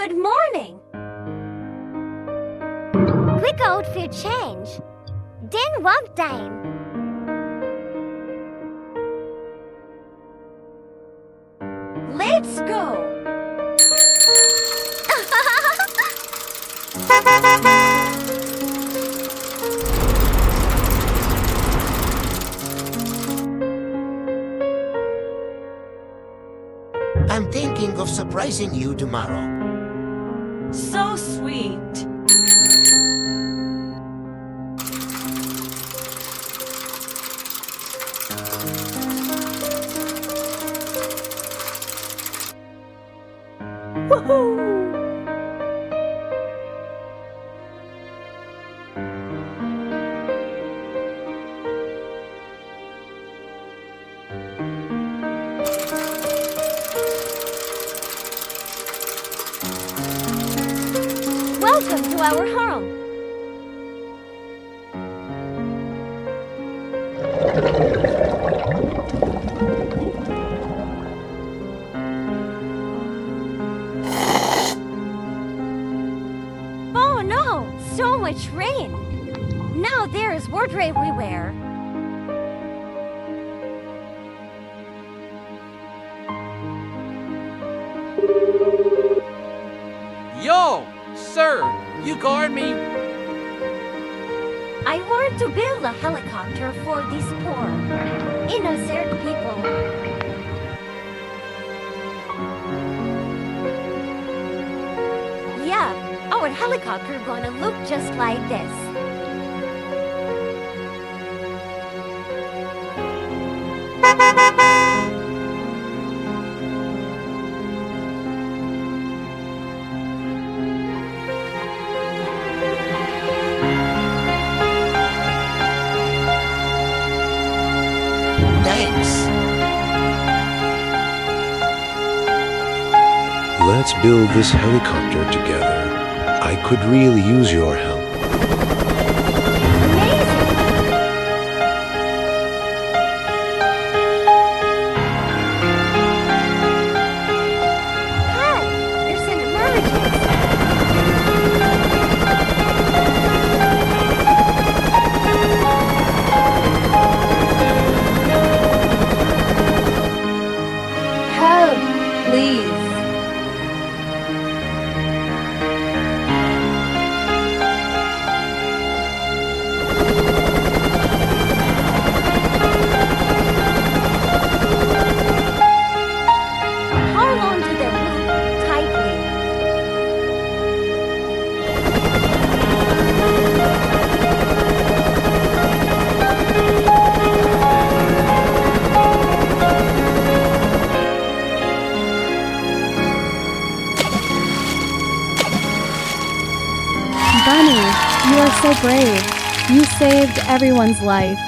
Good morning. Quick outfit change. Then work time. Let's go. I'm thinking of surprising you tomorrow. So sweet. Woohoo! Welcome to our home. Oh no, so much rain. Now there is water everywhere. Yo, sir, you guard me. I want to build a helicopter for these poor, innocent people. Yeah, our helicopter gonna look just like this. Thanks. Let's build this helicopter together. I could really use your help. Amazing! Hi, there's an emergency. Help, please. Hold on to the rope tightly. Bunny, you are so brave. You saved everyone's life.